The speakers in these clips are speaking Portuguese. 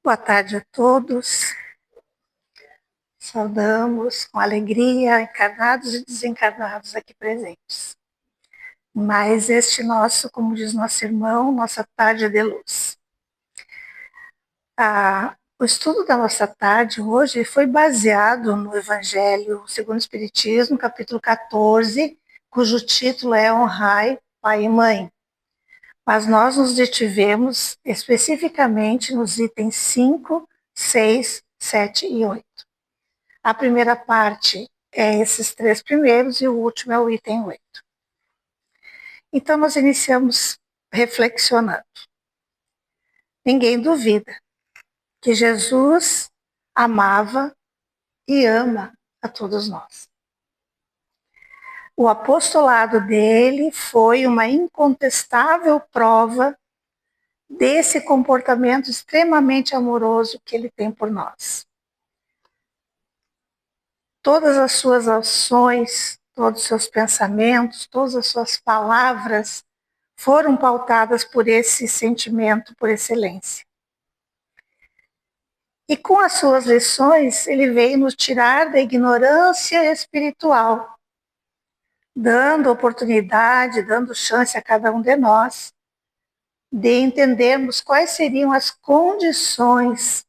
Boa tarde a todos. Saudamos com alegria encarnados e desencarnados aqui presentes. Mas este nosso, como diz nosso irmão, nossa tarde de luz. O estudo da nossa tarde hoje foi baseado no Evangelho segundo o Espiritismo, capítulo 14, cujo título é Honrai Pai e Mãe. Mas nós nos detivemos especificamente nos itens 5, 6, 7 e 8. A primeira parte é esses três primeiros e o último é o item 8. Então, nós iniciamos reflexionando. Ninguém duvida que Jesus amava e ama a todos nós. O apostolado dele foi uma incontestável prova desse comportamento extremamente amoroso que ele tem por nós. Todas as suas ações, todos os seus pensamentos, todas as suas palavras foram pautadas por esse sentimento, por excelência. E com as suas lições, ele veio nos tirar da ignorância espiritual, dando oportunidade, dando chance a cada um de nós de entendermos quais seriam as condições,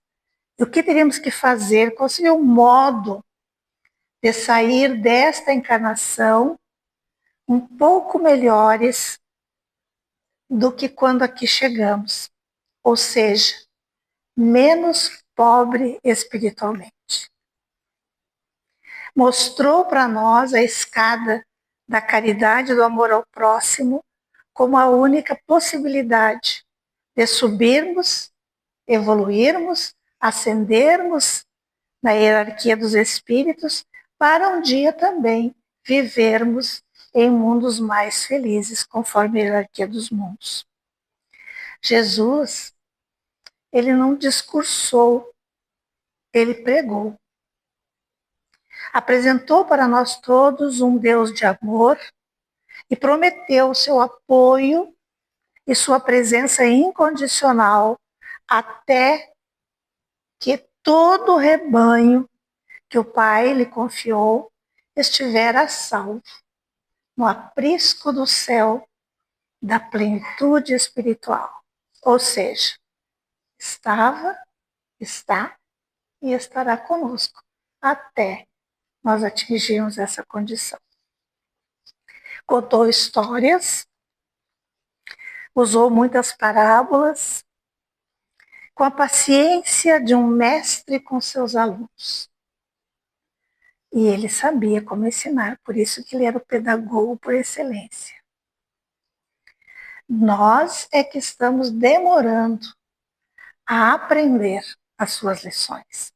o que teríamos que fazer, qual seria o modo de sair desta encarnação um pouco melhores do que quando aqui chegamos, ou seja, menos pobre espiritualmente. Mostrou para nós a escada da caridade e do amor ao próximo como a única possibilidade de subirmos, evoluirmos, ascendermos na hierarquia dos espíritos para um dia também vivermos em mundos mais felizes, conforme a hierarquia dos mundos. Jesus, ele não discursou, ele pregou. Apresentou para nós todos um Deus de amor e prometeu seu apoio e sua presença incondicional até que todo o rebanho que o Pai lhe confiou estiver a salvo, no aprisco do céu da plenitude espiritual. Ou seja, estava, está e estará conosco até nós atingirmos essa condição. Contou histórias, usou muitas parábolas, com a paciência de um mestre com seus alunos. E ele sabia como ensinar, por isso que ele era o pedagogo por excelência. Nós é que estamos demorando a aprender as suas lições.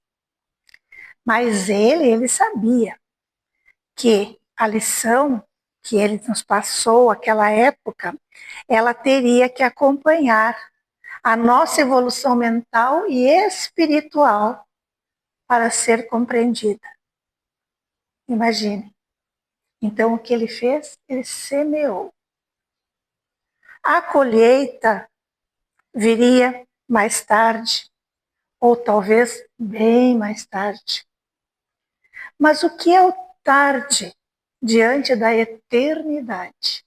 Mas ele sabia que a lição que ele nos passou naquela época, ela teria que acompanhar a nossa evolução mental e espiritual para ser compreendida. Imagine. Então, o que ele fez? Ele semeou. A colheita viria mais tarde, ou talvez bem mais tarde. Mas o que é o tarde diante da eternidade?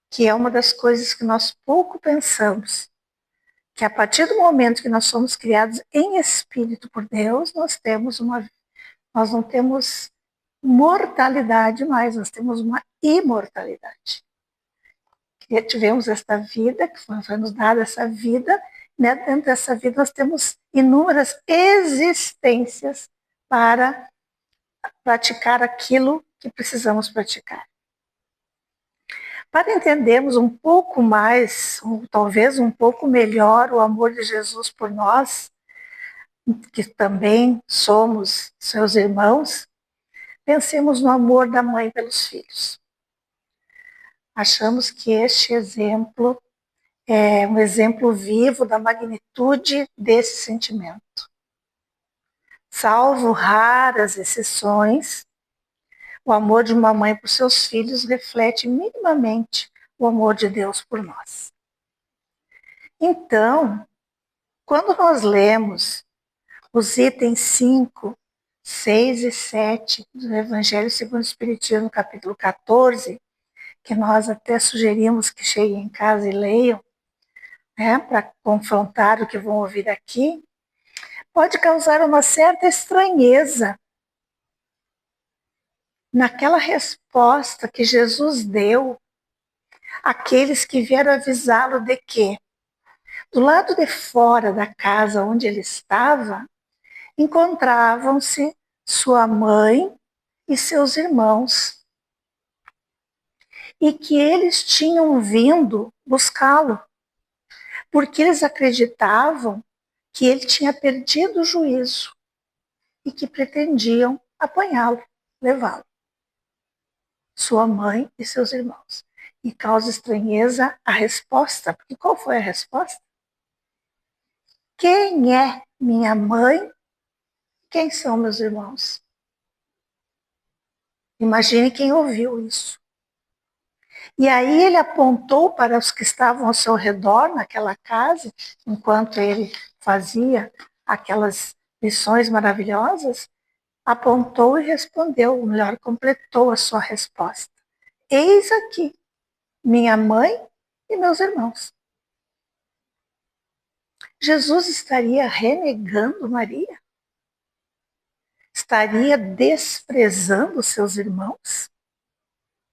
Que é uma das coisas que nós pouco pensamos. Que a partir do momento que nós somos criados em espírito por Deus, nós não temos mortalidade mais, nós temos uma imortalidade. Tivemos esta vida, que foi nos dada essa vida, né? Dentro dessa vida nós temos inúmeras existências para praticar aquilo que precisamos praticar. Para entendermos um pouco mais, ou talvez um pouco melhor, o amor de Jesus por nós, que também somos seus irmãos, pensemos no amor da mãe pelos filhos. Achamos que este exemplo é um exemplo vivo da magnitude desse sentimento. Salvo raras exceções, o amor de uma mãe por seus filhos reflete minimamente o amor de Deus por nós. Então, Quando nós lemos os itens 5, 6 e 7 do Evangelho segundo o Espiritismo, capítulo 14, que nós até sugerimos que cheguem em casa e leiam, né, para confrontar o que vão ouvir aqui, pode causar uma certa estranheza naquela resposta que Jesus deu àqueles que vieram avisá-lo de que, do lado de fora da casa onde ele estava, encontravam-se sua mãe e seus irmãos, e que eles tinham vindo buscá-lo, porque eles acreditavam que ele tinha perdido o juízo e que pretendiam apanhá-lo, levá-lo, sua mãe e seus irmãos. E causa estranheza a resposta, porque qual foi a resposta? Quem é minha mãe? Quem são meus irmãos? Imagine quem ouviu isso. E aí ele apontou para os que estavam ao seu redor naquela casa, enquanto ele fazia aquelas lições maravilhosas, apontou e respondeu, ou melhor, completou a sua resposta. Eis aqui minha mãe e meus irmãos. Jesus estaria renegando Maria? Estaria desprezando seus irmãos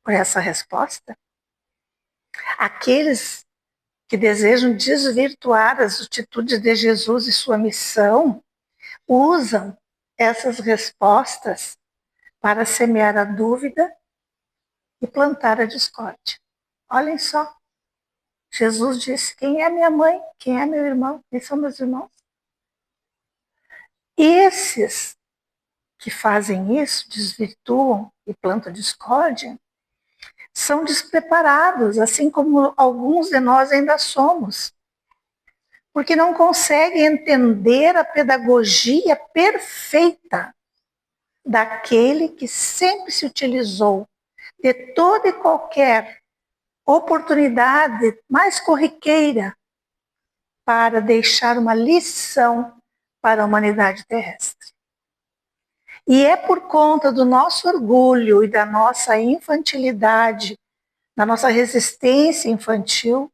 por essa resposta? Aqueles que desejam desvirtuar as atitudes de Jesus e sua missão usam essas respostas para semear a dúvida e plantar a discórdia. Olhem só, Jesus disse: quem é minha mãe? Quem é meu irmão? Quem são meus irmãos? E esses que fazem isso, desvirtuam e plantam discórdia, são despreparados, assim como alguns de nós ainda somos, porque não conseguem entender a pedagogia perfeita daquele que sempre se utilizou de toda e qualquer oportunidade mais corriqueira para deixar uma lição para a humanidade terrestre. E é por conta do nosso orgulho e da nossa infantilidade, da nossa resistência infantil,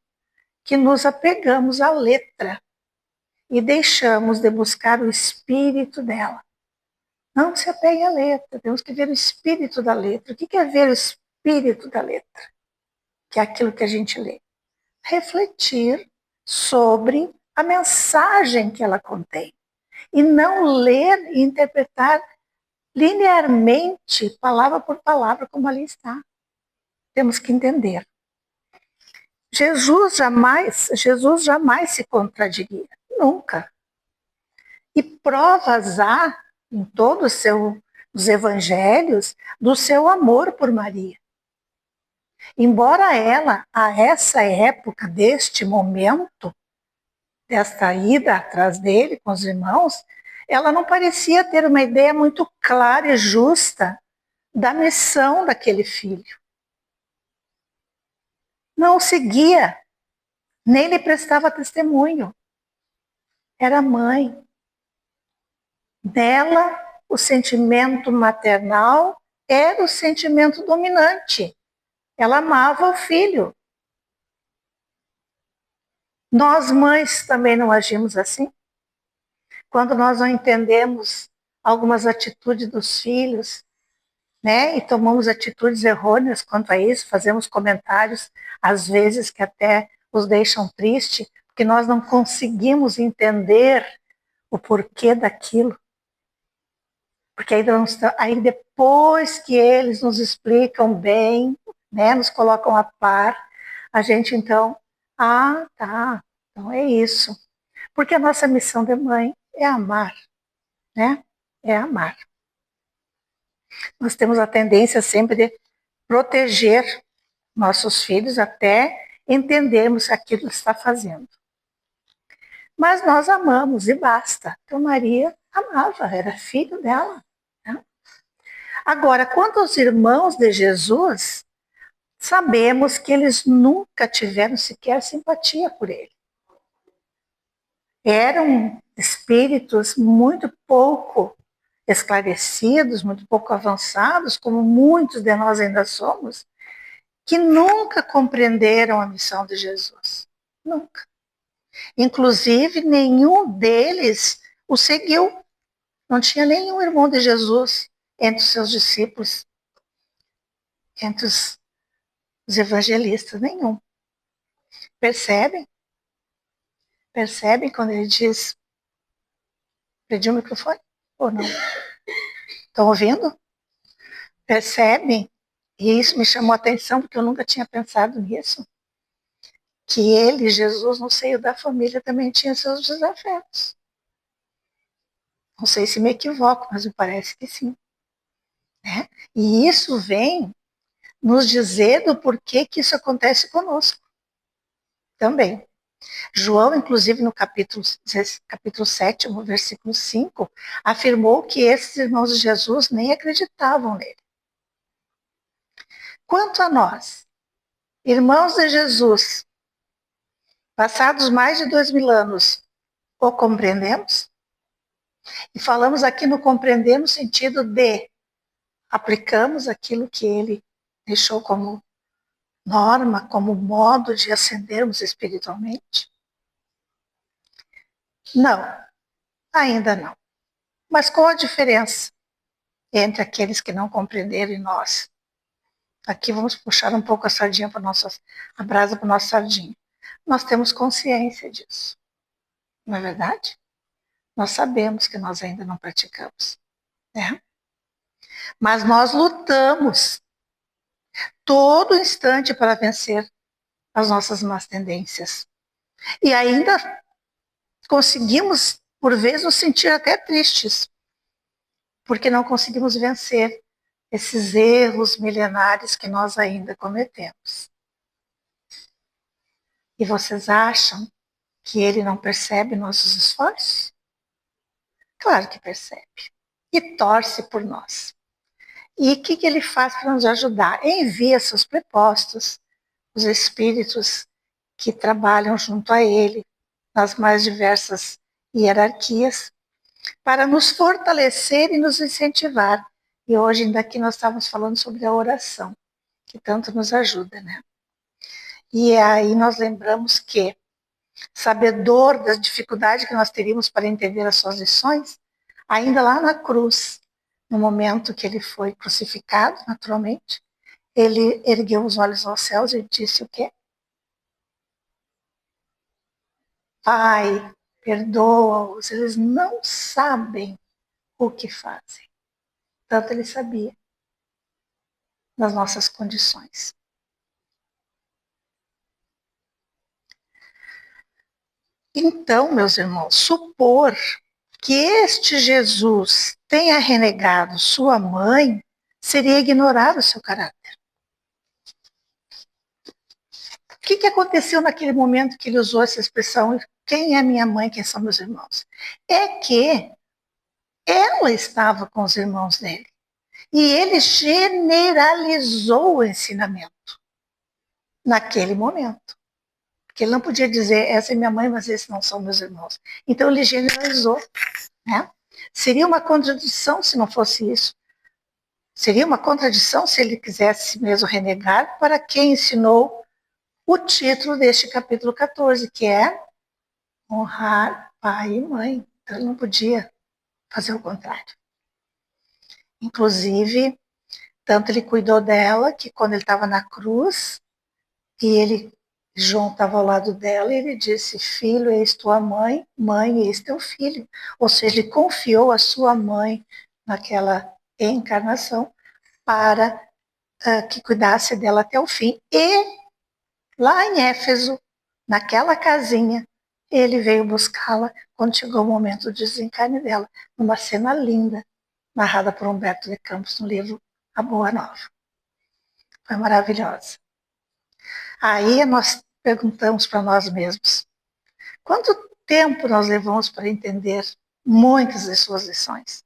que nos apegamos à letra e deixamos de buscar o espírito dela. Não se apegue à letra, temos que ver o espírito da letra. O que é ver o espírito da letra? Que é aquilo que a gente lê. Refletir sobre a mensagem que ela contém. E não ler e interpretar linearmente, palavra por palavra, como ali está. Temos que entender. Jesus jamais se contradiria, nunca. E provas há em todos os evangelhos do seu amor por Maria. Embora ela, a essa época, deste momento, desta ida atrás dele com os irmãos, ela não parecia ter uma ideia muito clara e justa da missão daquele filho. Não o seguia, nem lhe prestava testemunho. Era mãe. Nela, o sentimento maternal era o sentimento dominante. Ela amava o filho. Nós, mães, também não agimos assim? Quando nós não entendemos algumas atitudes dos filhos, né, e tomamos atitudes errôneas quanto a isso, fazemos comentários, às vezes, que até os deixam tristes, porque nós não conseguimos entender o porquê daquilo. Porque aí depois que eles nos explicam bem, né, nos colocam a par, a gente então, tá, então é isso. Porque a nossa missão de mãe é amar, né? É amar. Nós temos a tendência sempre de proteger nossos filhos até entendermos aquilo que está fazendo. Mas nós amamos e basta. Então Maria amava, era filho dela. Né? Agora, quanto aos irmãos de Jesus, sabemos que eles nunca tiveram sequer simpatia por ele. eram espíritos muito pouco esclarecidos, muito pouco avançados, como muitos de nós ainda somos, que nunca compreenderam a missão de Jesus. Nunca. Inclusive, nenhum deles o seguiu. Não tinha nenhum irmão de Jesus entre os seus discípulos, entre os evangelistas, nenhum. Percebem? Percebem quando ele diz... Perdi o microfone? Ou não? Estão ouvindo? Percebem? E isso me chamou a atenção, porque eu nunca tinha pensado nisso. Que ele, Jesus, no seio da família, também tinha seus desafetos. Não sei se me equivoco, mas me parece que sim. Né? E isso vem nos dizer do porquê que isso acontece conosco. Também. João, inclusive, no capítulo 7, versículo 5, afirmou que esses irmãos de Jesus nem acreditavam nele. Quanto a nós, irmãos de Jesus, passados mais de 2000 anos, o compreendemos? E falamos aqui no compreender no sentido de aplicamos aquilo que ele deixou como norma, como modo de ascendermos espiritualmente? Não, ainda não. Mas qual a diferença entre aqueles que não compreenderam e nós? Aqui vamos puxar um pouco a sardinha para a brasa para o nosso sardinho. Nós temos consciência disso, não é verdade? Nós sabemos que nós ainda não praticamos, né? Mas nós lutamos todo instante para vencer as nossas más tendências. E ainda conseguimos, por vezes, nos sentir até tristes, porque não conseguimos vencer esses erros milenares que nós ainda cometemos. E vocês acham que ele não percebe nossos esforços? Claro que percebe. E torce por nós. E o que ele faz para nos ajudar? Envia seus prepostos, os espíritos que trabalham junto a ele, nas mais diversas hierarquias, para nos fortalecer e nos incentivar. E hoje, ainda aqui, nós estávamos falando sobre a oração, que tanto nos ajuda, né? E aí nós lembramos que, sabedor da dificuldade que nós teríamos para entender as suas lições, ainda lá na cruz, no momento que ele foi crucificado, naturalmente, ele ergueu os olhos aos céus e disse o quê? Pai, perdoa-os, eles não sabem o que fazem. Tanto ele sabia das nossas condições. Então, meus irmãos, supor que este Jesus tenha renegado sua mãe seria ignorar o seu caráter. O que aconteceu naquele momento que ele usou essa expressão, quem é minha mãe, quem são meus irmãos? É que ela estava com os irmãos dele. E ele generalizou o ensinamento naquele momento. Porque ele não podia dizer, essa é minha mãe, mas esses não são meus irmãos. Então ele generalizou. Né? Seria uma contradição se não fosse isso. Seria uma contradição se ele quisesse mesmo renegar para quem ensinou o título deste capítulo 14, que é honrar pai e mãe. Então ele não podia fazer o contrário. Inclusive, tanto ele cuidou dela, que quando ele estava na cruz, e João estava ao lado dela, e ele disse, filho, eis tua mãe, mãe, eis teu filho. Ou seja, ele confiou a sua mãe naquela encarnação para que cuidasse dela até o fim. E lá em Éfeso, naquela casinha, ele veio buscá-la quando chegou o momento do desencarne dela, numa cena linda, narrada por Humberto de Campos no livro A Boa Nova. Foi maravilhosa. Aí nós perguntamos para nós mesmos, quanto tempo nós levamos para entender muitas de suas lições?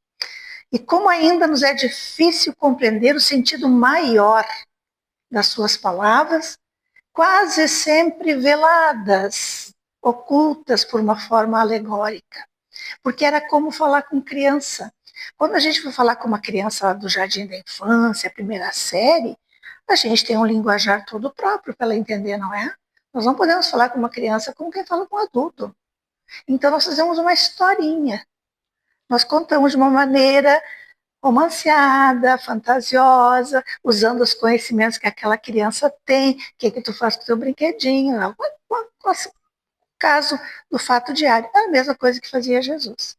E como ainda nos é difícil compreender o sentido maior das suas palavras, quase sempre veladas ocultas por uma forma alegórica, porque era como falar com criança. Quando a gente for falar com uma criança lá do jardim da infância, primeira série, a gente tem um linguajar todo próprio para ela entender, não é? Nós não podemos falar com uma criança como quem fala com um adulto. Então nós fazemos uma historinha. Nós contamos de uma maneira romanceada, fantasiosa, usando os conhecimentos que aquela criança tem, o que tu faz com o teu brinquedinho, caso do fato diário. É a mesma coisa que fazia Jesus.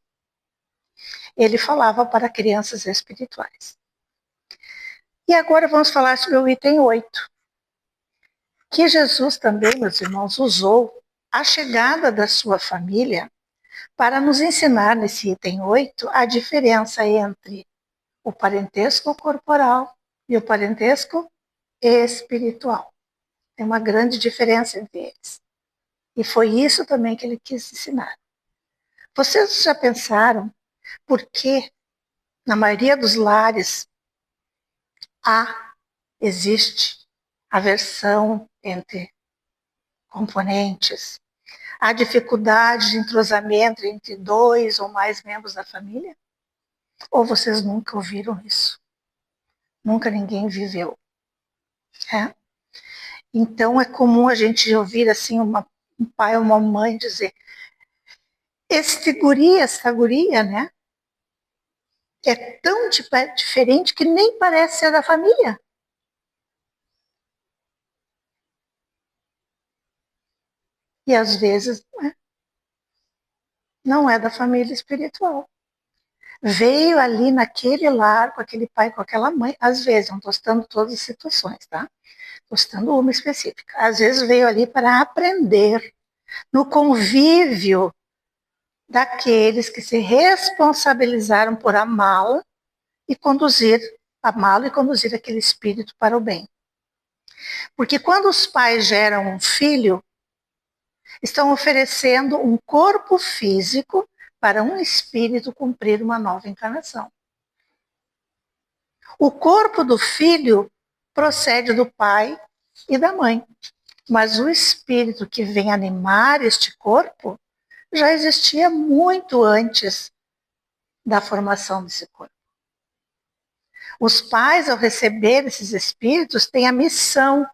Ele falava para crianças espirituais. E agora vamos falar sobre o item 8, que Jesus também, meus irmãos, usou a chegada da sua família para nos ensinar nesse item 8 a diferença entre o parentesco corporal e o parentesco espiritual. Tem uma grande diferença entre eles. E foi isso também que ele quis ensinar. Vocês já pensaram por que, na maioria dos lares, existe aversão entre componentes? Há dificuldade de entrosamento entre 2 ou mais membros da família? Ou vocês nunca ouviram isso? Nunca ninguém viveu. É? Então é comum a gente ouvir assim um pai ou uma mãe dizer: esse guri, essa guria, né? É tão diferente que nem parece ser da família. E às vezes não é da família espiritual. Veio ali naquele lar, com aquele pai, com aquela mãe, às vezes, não estou citando todas as situações, tá? Estou citando uma específica. Às vezes veio ali para aprender no convívio daqueles que se responsabilizaram por amá-lo e conduzir aquele espírito para o bem. Porque quando os pais geram um filho, estão oferecendo um corpo físico para um espírito cumprir uma nova encarnação. O corpo do filho procede do pai e da mãe, mas o espírito que vem animar este corpo já existia muito antes da formação desse corpo. Os pais, ao receber esses espíritos, têm a missão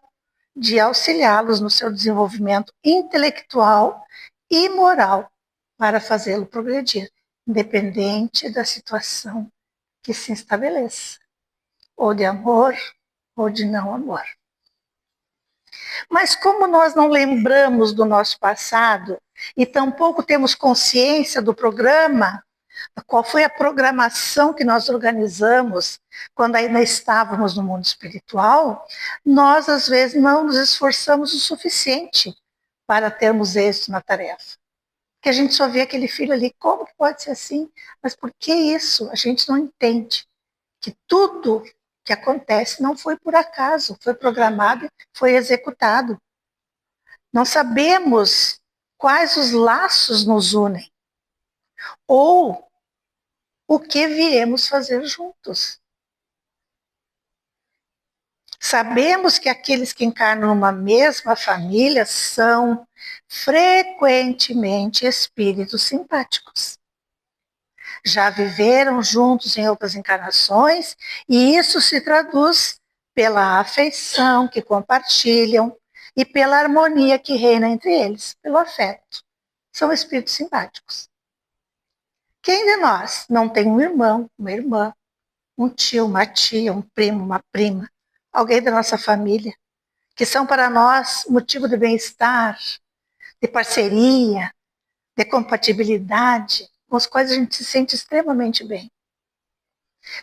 de auxiliá-los no seu desenvolvimento intelectual e moral para fazê-lo progredir, independente da situação que se estabeleça, ou de amor ou de não amor. Mas como nós não lembramos do nosso passado e tampouco temos consciência do programa, qual foi a programação que nós organizamos quando ainda estávamos no mundo espiritual, nós às vezes não nos esforçamos o suficiente para termos êxito na tarefa. Porque a gente só vê aquele filho ali, como que pode ser assim? Mas por que isso? A gente não entende que tudo que acontece não foi por acaso, foi programado, foi executado. Não sabemos quais os laços nos unem ou o que viemos fazer juntos. Sabemos que aqueles que encarnam numa mesma família são frequentemente espíritos simpáticos. Já viveram juntos em outras encarnações e isso se traduz pela afeição que compartilham e pela harmonia que reina entre eles, pelo afeto. São espíritos simpáticos. Quem de nós não tem um irmão, uma irmã, um tio, uma tia, um primo, uma prima, alguém da nossa família, que são para nós motivo de bem-estar, de parceria, de compatibilidade, com os quais a gente se sente extremamente bem.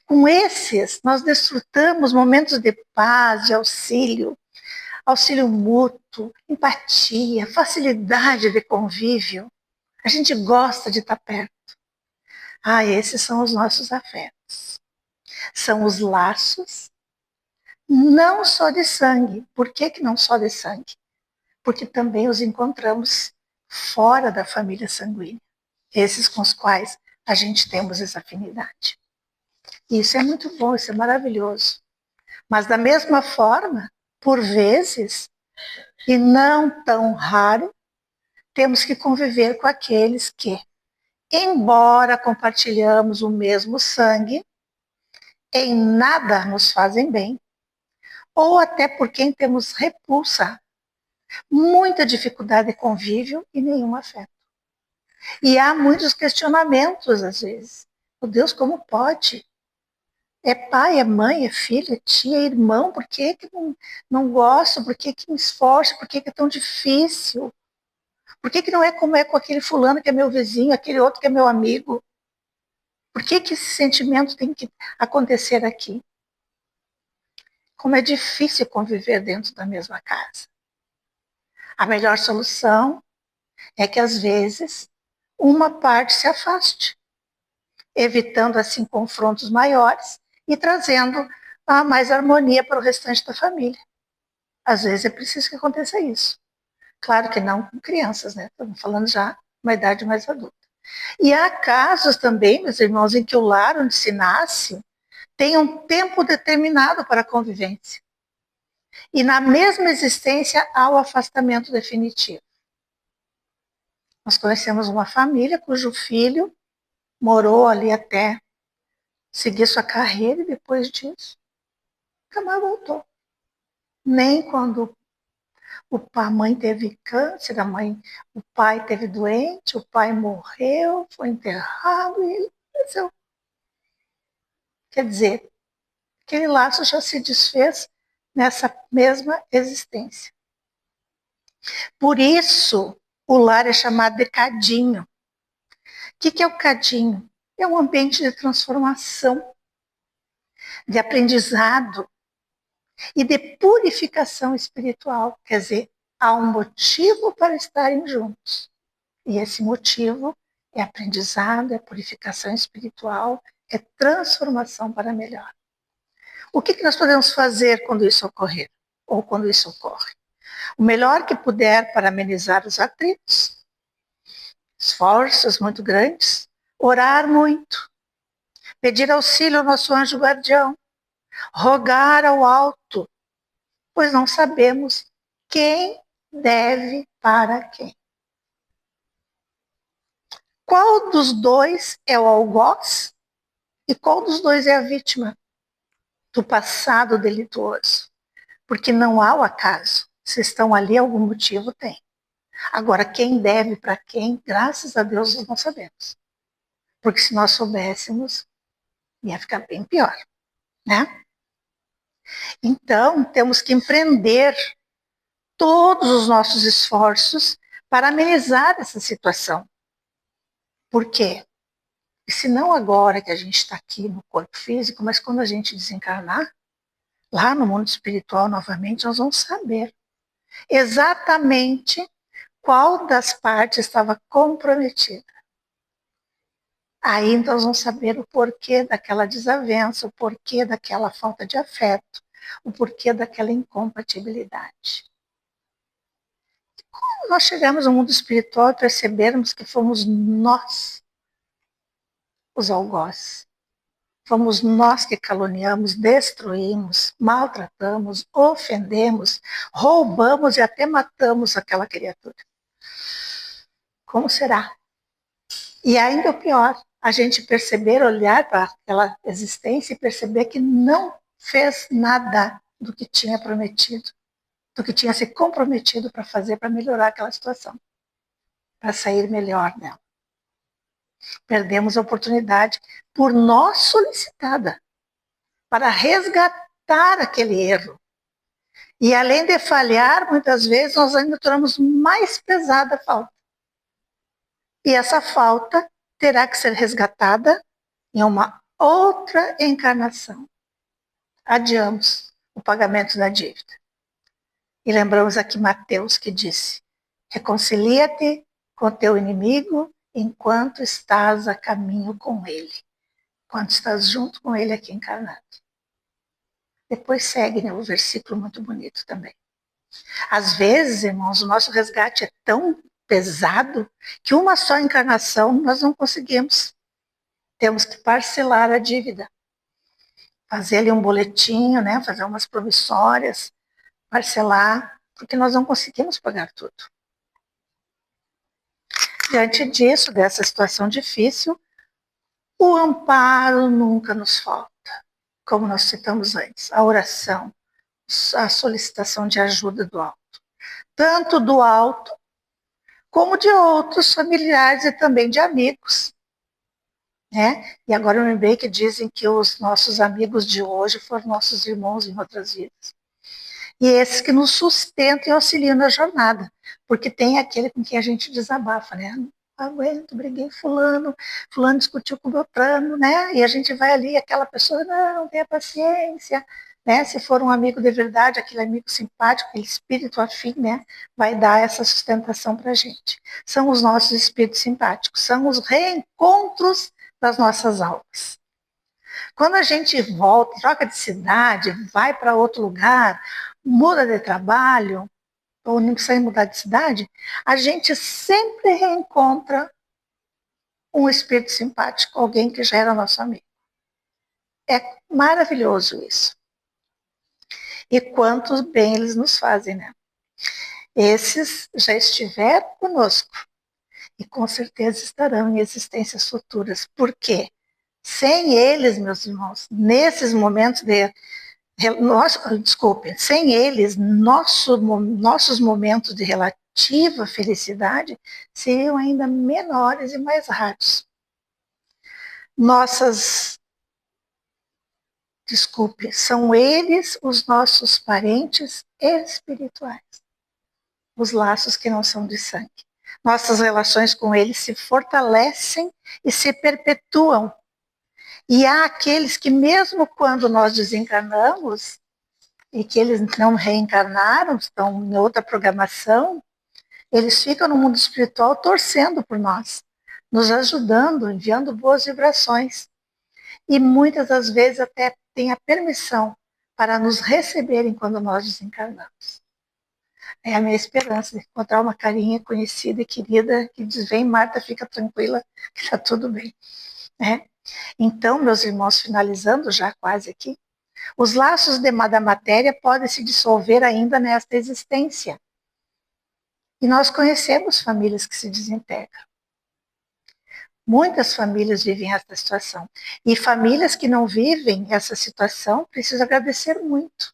Com esses, nós desfrutamos momentos de paz, de auxílio mútuo, empatia, facilidade de convívio. A gente gosta de estar perto. Esses são os nossos afetos. São os laços, não só de sangue. Por que não só de sangue? Porque também os encontramos fora da família sanguínea. Esses com os quais a gente temos essa afinidade. Isso é muito bom, isso é maravilhoso. Mas da mesma forma, por vezes, e não tão raro, temos que conviver com aqueles que, embora compartilhamos o mesmo sangue, em nada nos fazem bem, ou até por quem temos repulsa, muita dificuldade de convívio e nenhum afeto. E há muitos questionamentos, às vezes. Meu Deus, como pode? É pai, é mãe, é filho, é tia, é irmão, por que não gosto? Por que me esforço? Por que é tão difícil? Por que não é como é com aquele fulano que é meu vizinho, aquele outro que é meu amigo? Por que esse sentimento tem que acontecer aqui? Como é difícil conviver dentro da mesma casa. A melhor solução é que, às vezes, uma parte se afaste, evitando, assim, confrontos maiores e trazendo mais harmonia para o restante da família. Às vezes é preciso que aconteça isso. Claro que não com crianças, né? Estamos falando já uma idade mais adulta. E há casos também, meus irmãos, em que o lar onde se nasce tem um tempo determinado para a convivência. E na mesma existência há o afastamento definitivo. Nós conhecemos uma família cujo filho morou ali até seguir sua carreira e depois disso nunca mais voltou. Nem quando a mãe teve câncer, o pai teve doente, o pai morreu, foi enterrado e ele faleceu. Quer dizer, aquele laço já se desfez nessa mesma existência. Por isso, o lar é chamado de cadinho. O que é o cadinho? É um ambiente de transformação, de aprendizado e de purificação espiritual. Quer dizer, há um motivo para estarem juntos. E esse motivo é aprendizado, é purificação espiritual, é transformação para melhor. O que nós podemos fazer quando isso ocorrer? Ou quando isso ocorre? O melhor que puder para amenizar os atritos, esforços muito grandes, orar muito, pedir auxílio ao nosso anjo guardião, rogar ao alto, pois não sabemos quem deve para quem. Qual dos dois é o algoz e qual dos dois é a vítima do passado delituoso? Porque não há o acaso. Se estão ali, algum motivo tem. Agora, quem deve para quem, graças a Deus, nós não sabemos. Porque se nós soubéssemos, ia ficar bem pior, né? Então, temos que empreender todos os nossos esforços para amenizar essa situação. Por quê? E se não agora que a gente está aqui no corpo físico, mas quando a gente desencarnar, lá no mundo espiritual novamente, nós vamos saber exatamente qual das partes estava comprometida. Aí nós vamos saber o porquê daquela desavença, o porquê daquela falta de afeto, o porquê daquela incompatibilidade. Quando nós chegamos ao mundo espiritual e percebermos que fomos nós os algozes, fomos nós que caluniamos, destruímos, maltratamos, ofendemos, roubamos e até matamos aquela criatura. Como será? E ainda o pior, a gente perceber, olhar para aquela existência e perceber que não fez nada do que tinha prometido, do que tinha se comprometido para fazer para melhorar aquela situação, para sair melhor dela. Perdemos a oportunidade por nós solicitada para resgatar aquele erro. E além de falhar, muitas vezes nós ainda tornamos mais pesada a falta. E essa falta terá que ser resgatada em uma outra encarnação. Adiamos o pagamento da dívida. E lembramos aqui Mateus que disse: reconcilia-te com teu inimigo enquanto estás a caminho com ele, enquanto estás junto com ele aqui encarnado. Depois segue, né, o versículo muito bonito também. Às vezes, irmãos, o nosso resgate é tão pesado que uma só encarnação nós não conseguimos. Temos que parcelar a dívida. Fazer ali um boletinho, né, fazer umas promissórias, parcelar, porque nós não conseguimos pagar tudo. Diante disso, dessa situação difícil, o amparo nunca nos falta, como nós citamos antes, a oração, a solicitação de ajuda do alto, tanto do alto como de outros familiares e também de amigos. Né? E agora eu lembrei que dizem que os nossos amigos de hoje foram nossos irmãos em outras vidas. E esses que nos sustentam e auxiliam na jornada, porque tem aquele com quem a gente desabafa, né? Não aguento, briguei fulano discutiu com o Beltrano, né? E a gente vai ali, aquela pessoa, não, tenha paciência, né? Se for um amigo de verdade, aquele amigo simpático, aquele espírito afim, né? Vai dar essa sustentação para a gente. São os nossos espíritos simpáticos, são os reencontros das nossas almas. Quando a gente volta, troca de cidade, vai para outro lugar, muda de trabalho, ou não precisa mudar de cidade, a gente sempre reencontra um espírito simpático, alguém que já era nosso amigo. É maravilhoso isso. E quanto bem eles nos fazem, né? Esses já estiveram conosco e com certeza estarão em existências futuras. Por quê? Sem eles, meus irmãos, nesses momentos sem eles, nossos momentos de relativa felicidade seriam ainda menores e mais raros. São eles os nossos parentes espirituais, os laços que não são de sangue. Nossas relações com eles se fortalecem e se perpetuam. E há aqueles que, mesmo quando nós desencarnamos, e que eles não reencarnaram, estão em outra programação, eles ficam no mundo espiritual torcendo por nós, nos ajudando, enviando boas vibrações. E muitas das vezes até têm a permissão para nos receberem quando nós desencarnamos. É a minha esperança de encontrar uma carinha conhecida e querida que diz, vem Marta, fica tranquila, que está tudo bem. Né? Então, meus irmãos, finalizando já quase aqui, os laços da matéria podem se dissolver ainda nesta existência. E nós conhecemos famílias que se desintegram. Muitas famílias vivem essa situação. E famílias que não vivem essa situação precisam agradecer muito.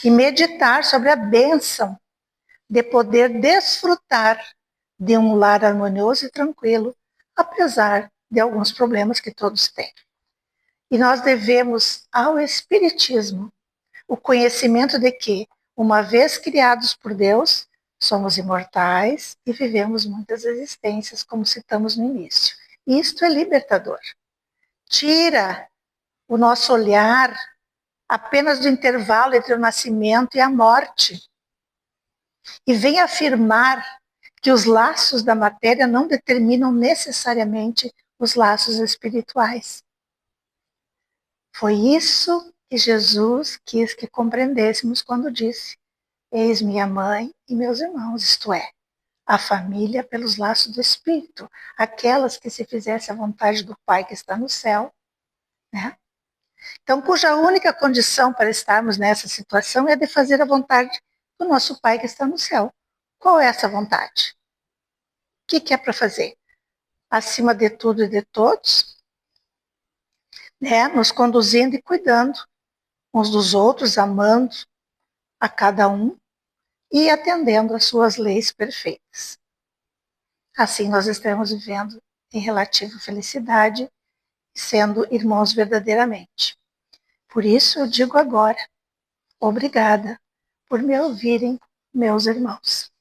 E meditar sobre a bênção de poder desfrutar de um lar harmonioso e tranquilo, apesar de alguns problemas que todos têm. E nós devemos ao Espiritismo o conhecimento de que, uma vez criados por Deus, somos imortais e vivemos muitas existências, como citamos no início. Isto é libertador. Tira o nosso olhar apenas do intervalo entre o nascimento e a morte. E vem afirmar que os laços da matéria não determinam necessariamente os laços espirituais. Foi isso que Jesus quis que compreendêssemos quando disse: eis minha mãe e meus irmãos, isto é, a família pelos laços do Espírito, aquelas que se fizesse a vontade do Pai que está no céu, né? Então, cuja única condição para estarmos nessa situação é de fazer a vontade do nosso Pai que está no céu. Qual é essa vontade? O que é para fazer? Acima de tudo e de todos, né? Nos conduzindo e cuidando uns dos outros, amando a cada um e atendendo às suas leis perfeitas. Assim nós estaremos vivendo em relativa felicidade, sendo irmãos verdadeiramente. Por isso eu digo agora, obrigada por me ouvirem, meus irmãos.